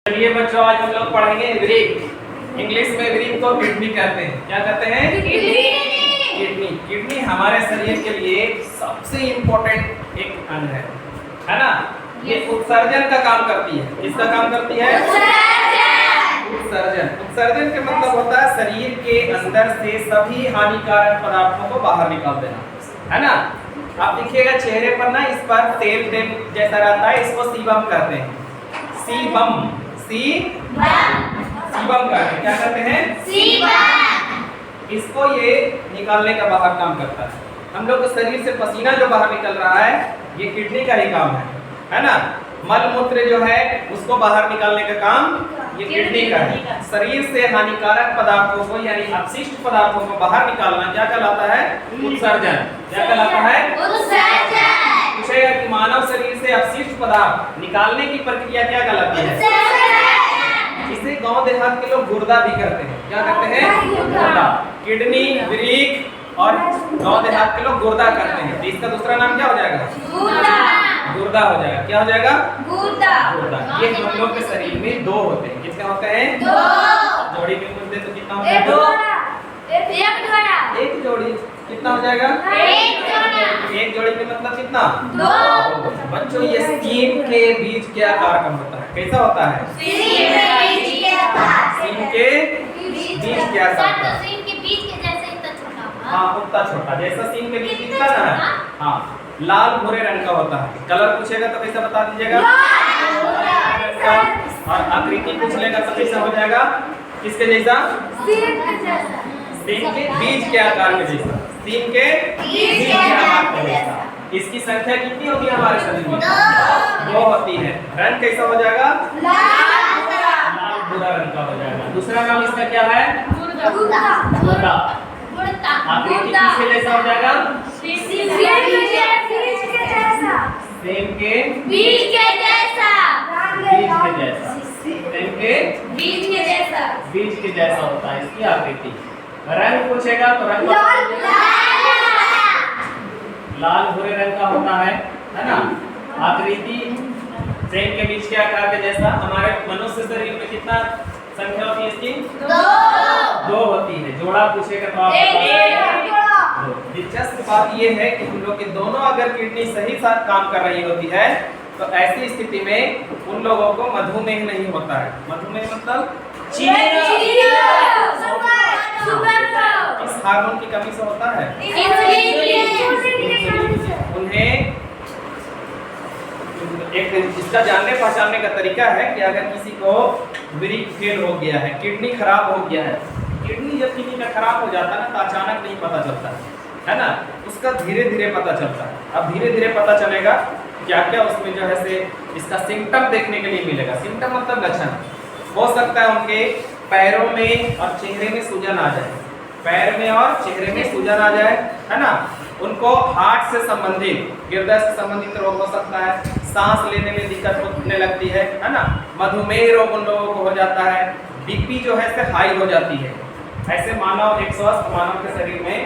चलिए बच्चों, आज हम लोग पढ़ेंगे वृक्क। इंग्लिश में वृक्क को किडनी कहते हैं। क्या कहते हैं? किडनी। किडनी हमारे शरीर के लिए सबसे इम्पोर्टेंट एक अंग है ना? ये उत्सर्जन का काम करती है। किसका काम करती है? उत्सर्जन। उत्सर्जन का मतलब होता है शरीर के अंदर से सभी हानिकारक पदार्थों को बाहर निकाल देना, है ना? आप देखिएगा चेहरे पर ना, इस पर तेल तेल जैसा रहता है, इसको सीबम कहते हैं। सीबम। सीबम कहते हैं। क्या कहते हैं? सीबम। इसको ये निकालने का बाहर काम करता है। हम लोग के शरीर से पसीना जो बाहर निकल रहा है, ये किडनी का ही काम है ना? मल मूत्र जो है उसको बाहर निकालने का काम ये किडनी का है। शरीर से हानिकारक पदार्थों को यानी अपशिष्ट पदार्थों को बाहर निकालना क्या कहलाता है? उत्सर्जन। क्या कहलाता है? उत्सर्जन। पूछेगा कि मानव शरीर से अपशिष्ट पदार्थ निकालने की प्रक्रिया क्या कहलाती है? इसे गांव देहात के लोग गुर्दा भी करते हैं। क्या करते हैं? गुर्दा। किडनी, वृक्क और गांव देहात के लोग गुर्दा करते हैं। तो इसका दूसरा नाम क्या हो जाएगा? गुर्दा हो जाएगा। क्या हो जाएगा? गुर्दा। ये हम लोग के शरीर में दो होते हैं। कितने होते हैं? दो। जोड़ी में बोलते तो कितना हो जाएगा? एक जोड़ी। कितना हो जाएगा? एक जोड़ी के मतलब कितना? दो। बच्चों, ये सीम के बीज के आकार का होता है। कैसा होता है? सीम के बीज के आकार का। हाँ, उतना छोटा। जैसा सीम के बीज दिखता है ना, हाँ, लाल भूरे रंग का होता है। कलर पूछेगा तो कैसा बता दीजिएगा? और आकृति पूछ लेगा तो कैसा हो जाएगा? किसके जैसा? सीम के बीज के आकार के जैसा। सीम के बीज के आकार के जैसा। इसकी संख्या कितनी होगी हमारे शरीर में? दो होती है। रंग कैसा हो जाएगा? लाल भूरा रंग का हो जाएगा। दूसरा नाम इसका क्या है? गुर्दा। आकृति किसके जैसा हो जाएगा? सीम के बीज के जैसा। सीम के बीज के जैसा होता है इसकी आकृति। रंग पूछेगा तो रंग लाल भूरे रंग का होता है ना? आकृति सेम के बीच के आकार के जैसा। हमारे मनुष्य शरीर में कितना संख्या होती है इसकी? दो होती है। जोड़ा पूछेगा तो आप दो। दिलचस्प बात यह है कि हम लोग के दोनों अगर किडनी सही साथ काम कर रही होती है तो ऐसी स्थिति में उन लोगों को मधुमेह नहीं होता है। मधुमेह मतलब इस हार्मोन की कमी से होता है। उन्हें एक इसका जानने पहचानने का तरीका है कि अगर किसी को वृक्क फेल हो गया है, किडनी खराब हो गया है। किडनी जब किसी का खराब हो जाता है ना, तो अचानक नहीं पता चलता है ना? उसका धीरे धीरे पता चलता है। अब धीरे धीरे पता चलेगा क्या क्या उसमें जो है से इसका सिम्टम देखने के लिए मिलेगा। सिम्टम मतलब लक्षण। हो सकता है उनके पैरों में और चेहरे में सूजन आ जाए। पैर में और चेहरे में सूजन आ जाए, है ना? उनको हार्ट से संबंधित, हृदय से संबंधित रोग हो सकता है। सांस लेने में दिक्कत होने लगती है ना? मधुमेह रोग उन लोगों को हो जाता है। बीपी जो है से हाई हो जाती है। ऐसे मानव, एक स्वस्थ मानव के शरीर में,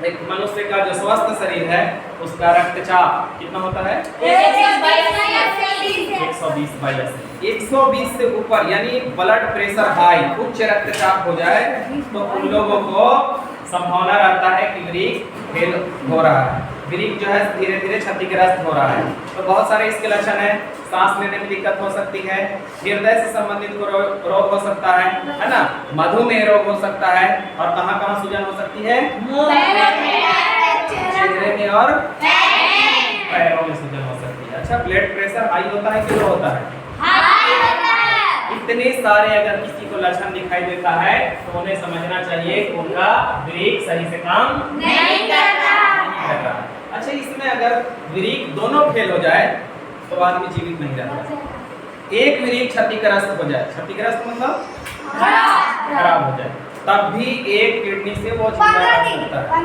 एक मनुष्य का जो स्वस्थ शरीर है उसका रक्तचाप कितना होता है? 120 से ऊपर, यानी ब्लड प्रेशर हाई, उच्च रक्तचाप हो जाए तो उन लोगों को संभावना रहता है कि वृक्क फेल हो रहा है। वृक्क जो है धीरे धीरे क्षतिग्रस्त हो रहा है। तो बहुत सारे इसके लक्षण हैं। सांस लेने में दिक्कत हो सकती है, हृदय से संबंधित रोग हो सकता है ना? मधुमेह रोग हो सकता है। और कहाँ कहाँ सूजन हो सकती है? चेहरे में और पैरों में सूजन हो सकती है। अच्छा, ब्लड प्रेशर हाई होता है कि लो होता है? इतने सारे अगर किसी को लक्षण दिखाई देता है तो उन्हें समझना चाहिए कि उनका वृक्क सही से काम नहीं कर रहा। अच्छा, इसमें अगर वृक्क दोनों फेल हो जाए तो आदमी जीवित नहीं रहता। एक वृक्क क्षतिग्रस्त हो जाए, क्षतिग्रस्त मतलब खराब हो जाए, तब भी एक किडनी से वो जिंदा रह सकता है।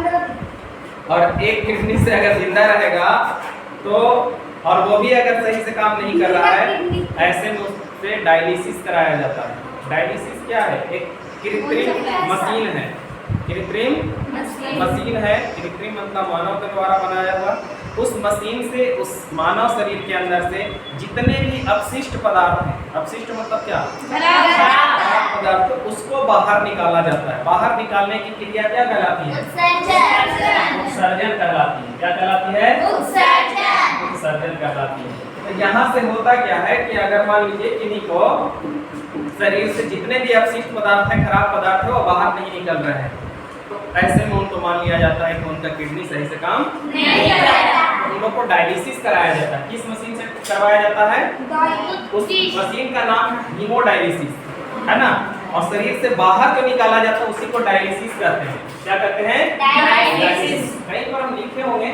और एक किडनी से अगर जिंदा रहेगा तो, और वो भी अगर सही से काम नहीं कर रहा है, ऐसे में उससे डायलिसिस कराया जाता है। डायलिसिस क्या है? एक कृत्रिम मशीन है। कृत्रिम मशीन है। कृत्रिम मतलब मानव के द्वारा बनाया हुआ उस मशीन से उस मानव शरीर के अंदर से जितने भी अपशिष्ट पदार्थ हैं, अपशिष्ट मतलब क्या, खराब पदार्थ, उसको बाहर निकाला जाता है। बाहर निकालने की क्रिया क्या कहलाती है, उत्सर्जन कहलाती है। क्या कहलाती है, उत्सर्जन कहलाती है। तो यहाँ से होता क्या है कि अगर मान लीजिए किन्हीं को शरीर से जितने भी अपशिष्ट पदार्थ हैं, खराब पदार्थ है, वो बाहर नहीं निकल रहे हैं, तो ऐसे में उनको मान लिया जाता है कि उनका किडनी सही से काम नहीं कर रहा है। उन लोग को डायलिसिस कराया जाता है। किस मशीन से करवाया जाता है, उस मशीन का नाम है हीमोडायलिसिस, है ना। और शरीर से बाहर जो निकाला जाता है उसी को डायलिसिस कहते हैं। क्या कहते हैं, डायलिसिस। कहीं पर हम लिखे होंगे,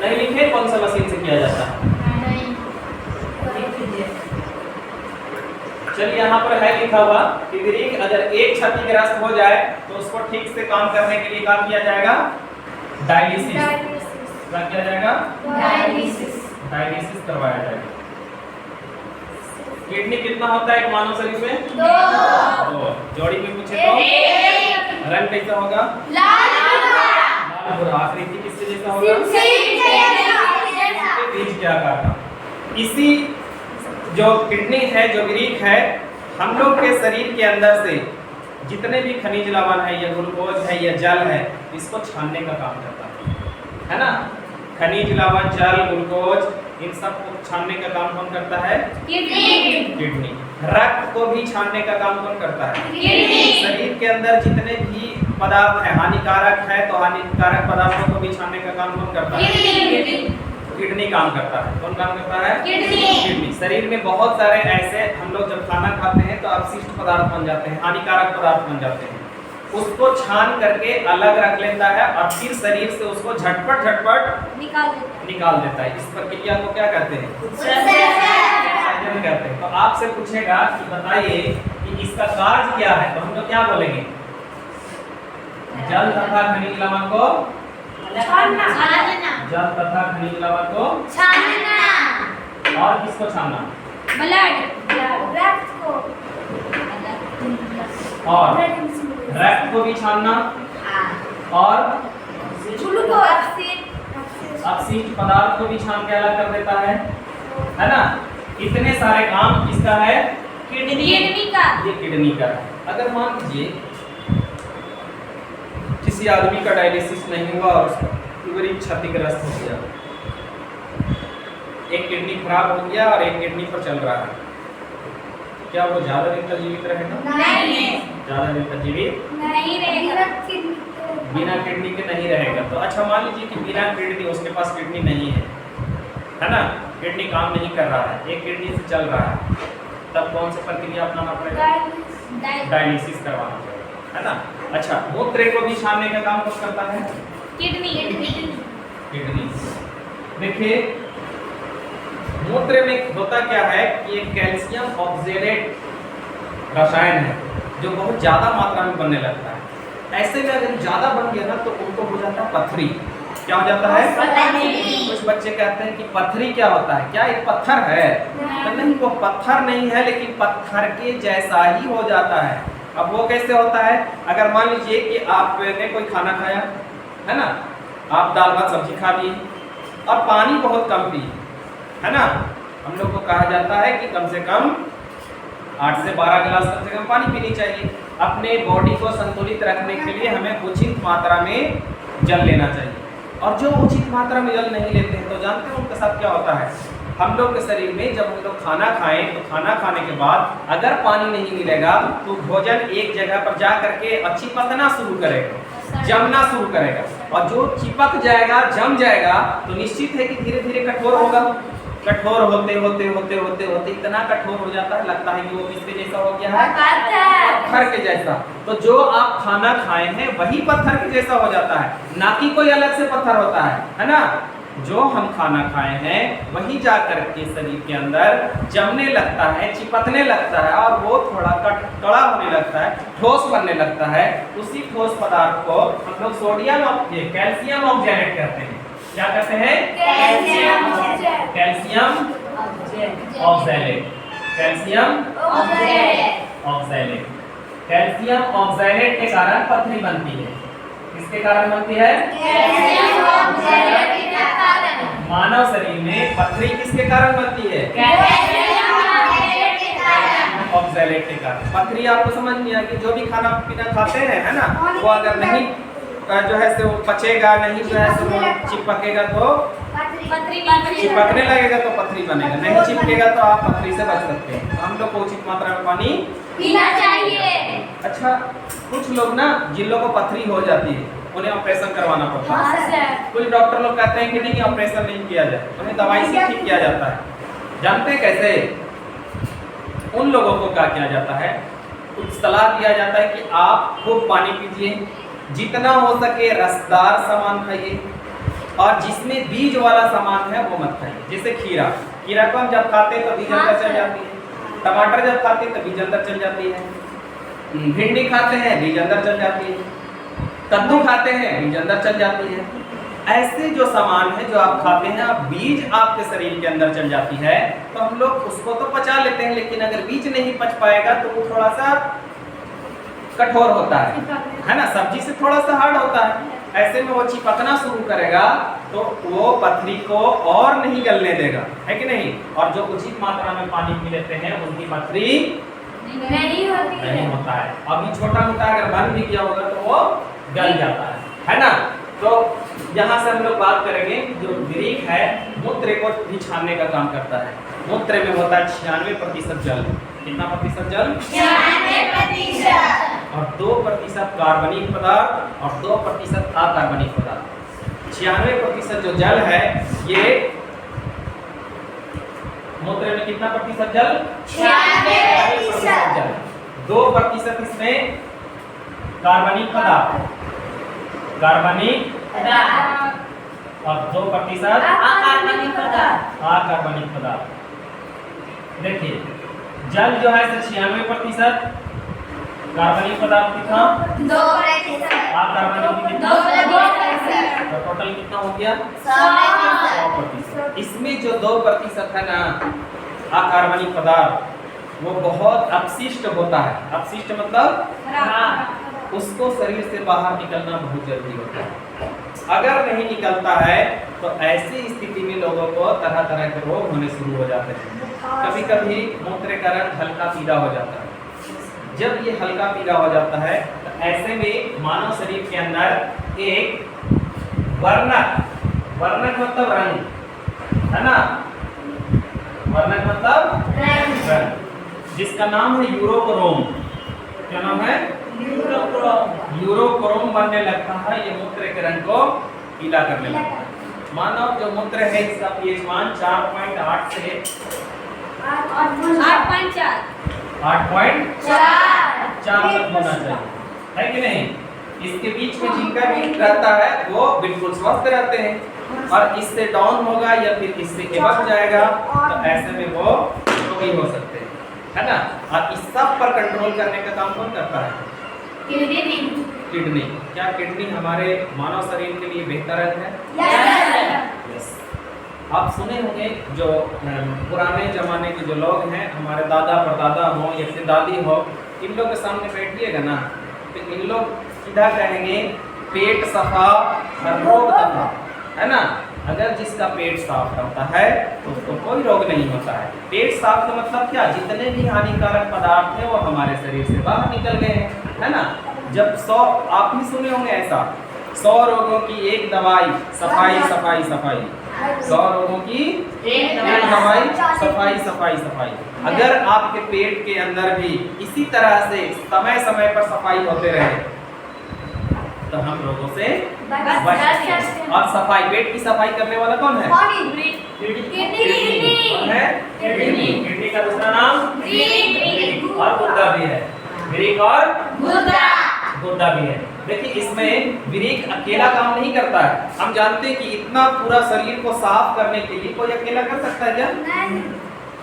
नहीं लिखे, कौन सा मशीन से किया जाता है, चलिए यहाँ पर है लिखा हुआ कि वृक्क अगर एक क्षतिग्रस्त हो जाए तो उसको ठीक से काम करने के लिए काम किया जाएगा, डायलिसिस। क्या किया जाएगा, डायलिसिस करवाया जाएगा। किडनी कितना होता है एक मानव शरीर में, 2। जोड़ी में पूछे तो रंग कैसा होगा, लाल। आकृति किससे जैसा होगा, बीज के आकार का। इसी जो किडनी है, जो वृक्क है, हम लोग के शरीर के अंदर से जितने भी खनिज लवण है या ग्लूकोज है या जल है, इसको छानने का काम करता है ना। खनिज लवण, जल, ग्लूकोज, इन सब को छानने का काम कौन करता है, किडनी। रक्त को भी छानने का काम कौन करता है, शरीर के अंदर जितने भी पदार्थ है हानिकारक है, तो हानिकारक पदार्थों को भी छानने का काम कौन करता है, किडनी काम करता है। कौन काम करता है, किडनी। शरीर में बहुत सारे ऐसे, हम लोग जब खाना खाते हैं तो अपशिष्ट पदार्थ बन जाते हैं, हानिकारक पदार्थ बन जाते हैं, उसको छान करके अलग रख लेता है और फिर शरीर से उसको झटपट निकाल देता है। इस प्रक्रिया को क्या कहते हैं, उत्सर्जन कहते हैं। तो आपसे पूछेगा कि बताइए कि इसका कार्य क्या है, तो हम लोग क्या बोलेंगे, जल तथा खनिज लवण को छानना, जल तथा खनिज लवण को छानना। और किसको छानना, रक्त को, और रक्त को भी छानना, और अपशिष्ट पदार्थ को भी छान के अलग कर देता है ना। इतने सारे काम किसका है, किडनी का। ये किडनी का है। अगर मान लीजिए किसी आदमी का डायलिसिस नहीं हुआ और उसका वृक्क क्षतिग्रस्त हो गया, एक किडनी खराब हो गया और एक किडनी पर चल रहा है, क्या वो ज्यादा दिन तक जीवित रहेगा, नहीं, ज्यादा दिन तक जीवित नहीं रहेगा, बिना किडनी के नहीं रहेगा। तो अच्छा मान लीजिए कि बिना किडनी, उसके पास किडनी नहीं है ना, किडनी काम नहीं कर रहा है, एक किडनी से चल रहा है, तब कौन सी प्रक्रिया अपनाना पड़ेगा, डायलिसिस करवाना पड़ेगा, है ना। अच्छा, मूत्र को भी छानने का काम कौन करता है, किडनी। देखिए मूत्र में होता क्या है कि एक कैल्शियम ऑक्जेलेट रसायन है जो बहुत ज्यादा मात्रा में बनने लगता है। ऐसे में अगर ज्यादा बन गया ना तो उनको हो जाता है पथरी। क्या हो जाता है, कुछ बच्चे कहते हैं कि पथरी क्या होता है, क्या एक पत्थर है, तो नहीं, वो पत्थर नहीं है, लेकिन पत्थर के जैसा ही हो जाता है। अब वो कैसे होता है, अगर मान लीजिए कि आपने कोई खाना खाया है ना, आप दाल भात सब्जी खा ली और पानी बहुत कम पी, है ना। हम लोग को कहा जाता है कि कम से कम 8 से 12 गिलास कम से कम पानी पीनी चाहिए। अपने बॉडी को संतुलित रखने के लिए हमें उचित मात्रा में जल लेना चाहिए, और जो उचित मात्रा में जल नहीं लेते हैं तो जानते हैं उनके साथ क्या होता है। हम लोग के शरीर में जब हम लोग खाना खाएं तो खाना खाने के बाद अगर पानी नहीं मिलेगा तो भोजन एक जगह पर जा करके चिपकना शुरू करेगा, जमना शुरू करेगा, और जो चिपक जाएगा, जम जाएगा, तो निश्चित है कि धीरे धीरे कठोर होगा। कठोर होते होते होते होते होते इतना कठोर हो जाता है, लगता है कि वो किसके जैसा हो गया है, पत्थर के जैसा। तो जो आप खाना खाए हैं वही पत्थर के जैसा हो जाता है, ना कि कोई अलग से पत्थर होता है ना। जो हम खाना खाए हैं वही जा करके शरीर के अंदर जमने लगता है, चिपकने लगता है, और वो थोड़ा कड़ा होने लगता है, ठोस बनने लगता है। उसी ठोस पदार्थ को हम लोग सोडियम कैल्शियम ऑक्जेलेट कहते हैं। क्या कहते हैं, calcium oxalate, calcium oxalate. Calcium oxalate के कारण पथरी बनती है। किसके कारण बनती है, कैल्शियम मानव शरीर में पथरी किसके कारण बनती है? ऑक्सैलेट के कारण। पथरी आपको समझ नहीं आएगी, जो भी खाना पीना खाते हैं है ना, वो अगर नहीं जो है से वो पचेगा नहीं, जो है से वो चिपकेगा तो चिपकने लगेगा तो पथरी बनेगा, नहीं चिपकेगा तो आप पथरी से बच सकते हैं। तो हम लोग को उचित मात्रा में पानी पीना चाहिए। अच्छा, कुछ लोग ना जिन लोगों को पथरी हो जाती है उन्हें ऑपरेशन करवाना पड़ता है। कुछ डॉक्टर लोग कहते हैं कि नहीं ऑपरेशन नहीं किया जाए, उन्हें दवाई से ठीक किया जाता है। जानते हैं कैसे? उन लोगों को क्या किया जाता है, कुछ सलाह दिया जाता है कि आप खूब पानी पीजिए, जितना हो सके रसदार सामान खाइए, और जिसमें बीज वाला सामान है वो मत खाइए। जैसे खीरा, खीरा को हम जब खाते हैं तो बीज अंदर चल जाती है, टमाटर जब खाते हैं तो बीज अंदर चल जाती है, भिंडी खाते हैं बीज अंदर चल जाती है, कद्दू खाते हैं बीज अंदर चल जाती है। ऐसे जो सामान है जो आप खाते हैं, आप बीज आपके शरीर के अंदर चल जाती है, तो हम लोग उसको तो पचा लेते हैं, लेकिन अगर बीज नहीं पच पाएगा तो वो थोड़ा सा कठोर होता है ना, सब्जी से थोड़ा सा हार्ड होता है। ऐसे में वो चिपकना शुरू करेगा तो वो पथरी को और नहीं गलने देगा, है कि नहीं? और जो उचित मात्रा में पानी पी लेते हैं उनकी पथरी नहीं होता है। अभी छोटा मोटा अगर बन भी किया होगा तो वो गल जाता है ना। तो यहाँ से हम लोग बात करेंगे, जो विरीक है मूत्र को भी छानने का काम करता है। मूत्र में होता है 96% जल। कितना प्रतिशत जल? 96%। और 2% कार्बनिक पदार्थ और 2% अकार्बनिक पदार्थ। 96% जो जल है ये मूत्र में कितना प्रतिशत जल? 96% जल। 2% इसमें कार्बनिक पदार्थ, कार्बनिक और 2% अकार्बनिक पदार्थ। देखिए जल जो है 96%, कार्बनिक पदार्थ कितना? 2%। अकार्बनिक कितना? 2%। तो टोटल कितना हो गया? 100%। इसमें जो 2% है ना अकार्बनिक पदार्थ, वो बहुत अपशिष्ट होता है। अपशिष्ट मतलब उसको शरीर से बाहर निकलना बहुत जरूरी होता है। अगर नहीं निकलता है तो ऐसी स्थिति में लोगों को तरह तरह के रोग होने शुरू हो जाते हैं। कभी कभी मूत्र का रंग हल्का पीला हो जाता है। जब ये हल्का पीला हो जाता है तो ऐसे में मानव शरीर के अंदर एक वर्णक, वर्णक मतलब रंग है ना, वर्णक मतलब रंग, जिसका नाम है यूरोक्रोम। क्या नाम है? यूरोक्रोम बनने लगता है। ये मूत्र के रंग को पीला करने लगता है। मानव जो मूत्र है इसका पीएच मान 4.8 से 8.4 तक होना चाहिए, है कि नहीं? इसके बीच में जिनका भी रहता है वो बिल्कुल स्वस्थ रहते हैं, और इससे डाउन होगा या फिर इससे एबव जाएगा तो ऐसे में वो रोगी हो सकते हैं, है ना। और इस सब पर कंट्रोल करने का काम कौन करता है? किडनी। क्या किडनी हमारे मानव शरीर के लिए बेहतर है? यस। आप सुने होंगे जो पुराने जमाने के जो लोग हैं, हमारे दादा परदादा हो या फिर दादी हो, इन लोग के सामने बैठिएगा ना तो इन लोग सीधा कहेंगे पेट सफा हर रोग दफा, है ना। अगर जिसका पेट साफ रहता है तो उसको कोई रोग नहीं होता है। पेट साफ का मतलब क्या? जितने भी हानिकारक पदार्थ हैं वो हमारे शरीर से बाहर निकल गए हैं, है ना। जब 100, आप भी सुने होंगे ऐसा, 100 रोगों की एक दवाई सफाई सफाई सफाई, 100 रोगों की एक दवाई सफाई सफाई सफाई। अगर आपके पेट के अंदर भी इसी तरह से समय समय पर सफाई होते रहे तो हम रोगों से बच सकते हैं। और सफाई, पेट की सफाई करने वाला कौन है? कौन है? किडनी का दूसरा नाम विरीक, और गुर्दा भी है। विरीक और गुर्दा भी है। देखिए इसमें विरीक अकेला काम नहीं करता है। हम जानते हैं कि इतना पूरा शरीर को साफ करने के लिए कोई अकेला कर सकता है क्या? नहीं।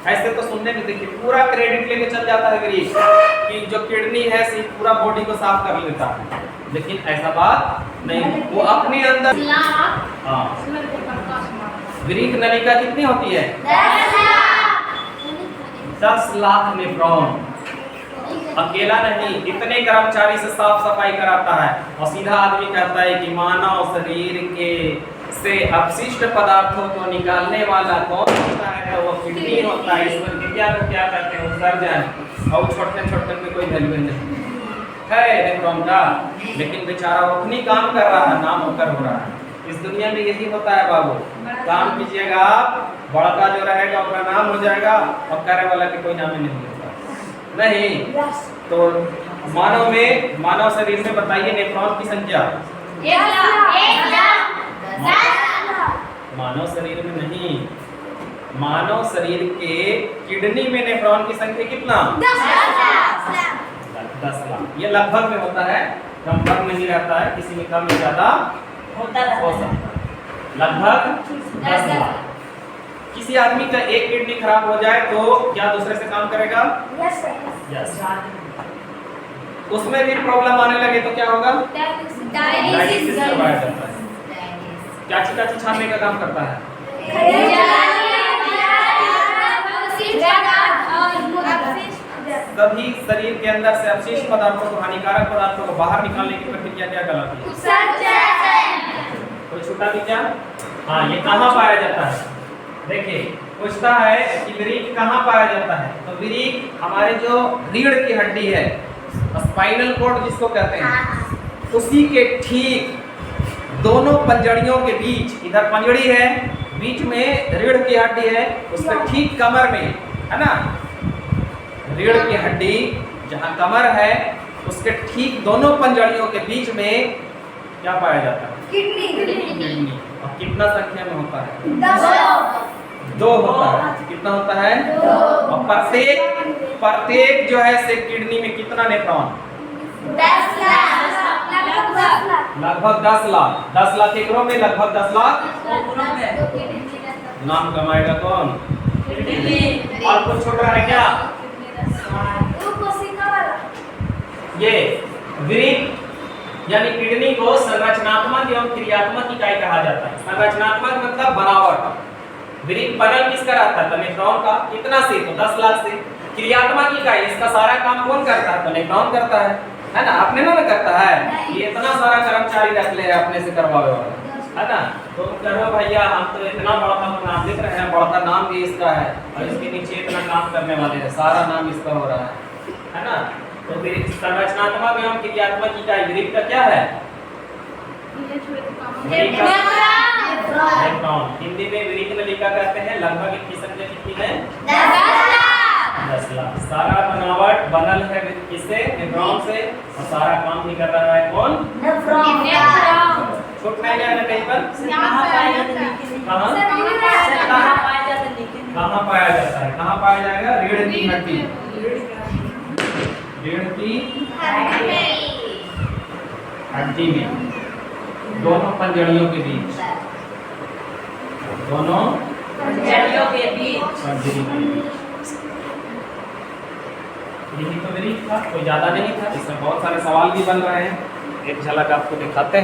ऐसे तो सुनने में देखिए पूरा क्रेडिट लेके चल जाता है विरीक कि जो किडनी है सिर्फ पूरा बॉडी को साफ कर लेता है, लेकिन ऐसा बात नहीं। वो अपने अंदर विरीक नलिका कितनी होती है? 10 लाख नेफ्रॉन। अकेला नहीं, इतने कर्मचारी से साफ सफाई कराता है। और सीधा आदमी कहता है कि मानव शरीर के से अपशिष्ट पदार्थों को निकालने वाला कौन होता है? तो वो किडनी होता है। इसमें क्रिया को क्या कहते हैं? उत्सर्जन। और छोटे छोटे में कोई वैल्यू नहीं है नेफ्रॉन का, लेकिन बेचारा वो अपनी काम कर रहा है, नाम होकर हो रहा है। इस दुनिया में यही होता है बाबू, काम कीजिएगा आप, बड़का जो रहेगा उसका नाम हो जाएगा और करे वाला के कोई नाम ही नहीं होता नहीं। तो मानव शरीर में बताइए नेफ्रॉन की संख्या। मानव शरीर में नहीं, मानव शरीर के किडनी में नेफ्रॉन की संख्या कितना? 10 लाख। ये लगभग में होता है, लगभग में नहीं रहता है, किसी में कम या ज्यादा हो सकता है। लगभग 10 लाख। किसी आदमी का एक किडनी खराब हो जाए तो क्या दूसरे से काम करेगा? यस। उसमें भी प्रॉब्लम आने लगे तो क्या होगा? डायलिसिस करवाया जाता है। क्या चीज छानने का काम करता है? सभी शरीर के अंदर से अपशिष्ट पदार्थों को, हानिकारक पदार्थों को बाहर निकालने की प्रक्रिया क्या कहलाती है? कोई छूटा भी क्या? हाँ, ये कहाँ पाया जाता है? देखिए, पूछता है कि विरीक कहाँ पाया जाता है? तो विरीक हमारे जो रीढ़ की हड्डी है, स्पाइनल कॉर्ड जिसको कहते हैं, उसी के ठीक दोनों पंजड़ियों के बीच, इधर पंजड़ी है, बीच में रीढ़ की हड्डी है, उसके ठीक कमर में, है ना, रीढ़ की हड्डी जहाँ कमर है उसके ठीक दोनों पंजड़ियों के बीच में क्या पाया जाता है? किडनी। और कितना संख्या में होता है? 2 होता है। कितना होता है? 2। और प्रत्येक जो है से किडनी में कितना नेफ्रॉन? 10 लाख। लगभग 10 लाख। 10 लाख एकड़ों में लगभग 10 लाख नाम कमाएगा कौन? और कुछ छोड़ रहा है क्या? ये विरीक यानी किडनी को संरचनात्मक एवं क्रियात्मक इकाई कहा जाता है। संरचनात्मक मतलब बनावट। विरीक बनल किसका रहता है? तो नेफ्रॉन का। कितना से? तो 10 लाख से। क्रियात्मक इकाई, इसका सारा काम कौन करता है? तो नेफ्रॉन करता है ना? अपने ना करता है? ये इतना सारा कर्मचारी रख ले अपने से करवावे वाला, है ना? तो करो भैया, हम तो इतना बड़ा नाम लिख रहे हैं, बड़ा नाम भी इसका है और इसके नीचे इतना काम करने वाले हैं, सारा नाम इसका हो रहा है ना? तो संरचनात्मक एवं क्रियात्मक इकाई विरीक का क्या है? नेफ्रॉन। हिंदी में विरीक में लिखा करते हैं। लगभग इसकी संख्या कितनी है? 10 लाख। सारा बनावट बनल है किससे? नेफ्रॉन से। और सारा काम भी कर रहा है कौन? नेफ्रॉन। छूट नहीं जाएगा कहीं पर? कहाँ पाया जाता है? कहाँ पाया जाएगा? रीढ़ की हड्डी। रीढ़ की हड्डी में दोनों पंजड़ियों के बीच, दोनों पंजड़ियों के बीच। यही तो विरीक था, कोई ज्यादा नहीं था। इसमें बहुत सारे सवाल भी बन रहे हैं, एक झलक आपको दिखाते हैं।